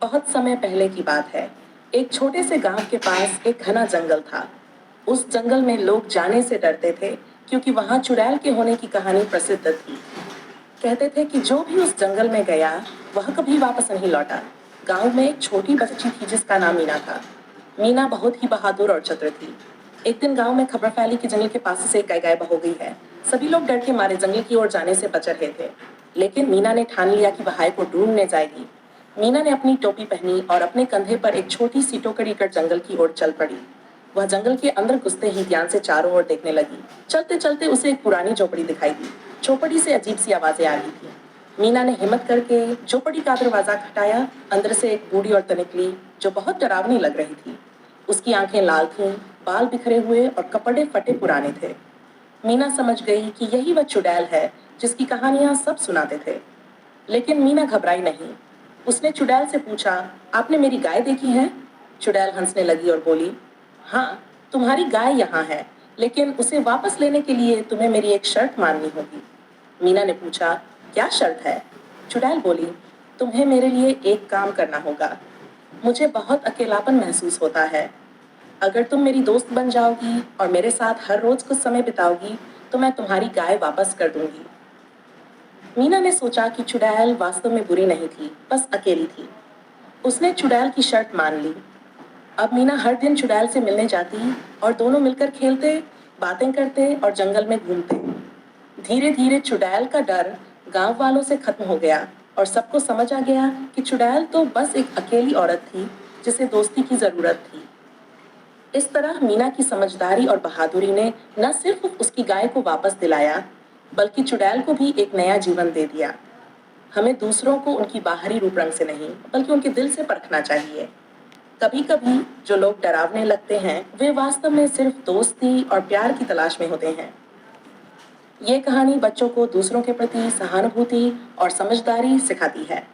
बहुत समय पहले की बात है। एक छोटे से गांव के पास एक घना जंगल था। उस जंगल में लोग जाने से डरते थे क्योंकि वहां चुड़ैल के होने की कहानी प्रसिद्ध थी। कहते थे कि जो भी उस जंगल में गया वह कभी वापस नहीं लौटा। गांव में एक छोटी बच्ची थी जिसका नाम मीना था। मीना बहुत ही बहादुर और चतुर थी। एक दिन गांव में खबर फैली कि जंगल के पास से एक गाय गायब हो गई है। सभी लोग डर के मारे जंगल की ओर जाने से बच रहे थे, लेकिन मीना ने ठान लिया कि वह गाय को ढूंढने जाएगी। मीना ने अपनी टोपी पहनी और अपने कंधे पर एक छोटी सी टोकरी कर जंगल की ओर चल पड़ी। वह जंगल के अंदर घुसते ही ध्यान से चारों ओर देखने लगी। चलते चलते उसे एक पुरानी झोपड़ी दिखाई दी। झोपड़ी से अजीब सी आवाजें आ रही थी। मीना ने हिम्मत करके झोपड़ी का दरवाजा खटखटाया। अंदर से एक बूढ़ी औरत निकली जो बहुत डरावनी लग रही थी। उसकी आंखें लाल थीं, बाल बिखरे हुए और कपड़े फटे पुराने थे। मीना समझ गई कि यही वह चुड़ैल है जिसकी कहानियां सब सुनाते थे। लेकिन मीना घबराई नहीं। उसने चुड़ैल से पूछा, आपने मेरी गाय देखी है? चुड़ैल हंसने लगी और बोली, हाँ, तुम्हारी गाय यहाँ है, लेकिन उसे वापस लेने के लिए तुम्हें मेरी एक शर्त माननी होगी। मीना ने पूछा, क्या शर्त है? चुड़ैल बोली, तुम्हें मेरे लिए एक काम करना होगा। मुझे बहुत अकेलापन महसूस होता है। अगर तुम मेरी दोस्त बन जाओगी और मेरे साथ हर रोज कुछ समय बिताओगी तो मैं तुम्हारी गाय वापस कर दूंगी। मीना ने सोचा कि चुड़ैल वास्तव में बुरी नहीं थी, बस अकेली थी। उसने चुड़ैल की शर्त मान ली। अब मीना हर दिन चुड़ैल से मिलने जाती और दोनों मिलकर खेलते, बातें करते और जंगल में घूमते। धीरे धीरे चुड़ैल का डर गांव वालों से खत्म हो गया और सबको समझ आ गया कि चुड़ैल तो बस एक अकेली औरत थी जिसे दोस्ती की जरूरत थी। इस तरह मीना की समझदारी और बहादुरी ने न सिर्फ उसकी गाय को वापस दिलाया, बल्कि चुड़ैल को भी एक नया जीवन दे दिया। हमें दूसरों को उनकी बाहरी रूप रंग से नहीं, बल्कि उनके दिल से परखना चाहिए। कभी कभी जो लोग डरावने लगते हैं वे वास्तव में सिर्फ दोस्ती और प्यार की तलाश में होते हैं। ये कहानी बच्चों को दूसरों के प्रति सहानुभूति और समझदारी सिखाती है।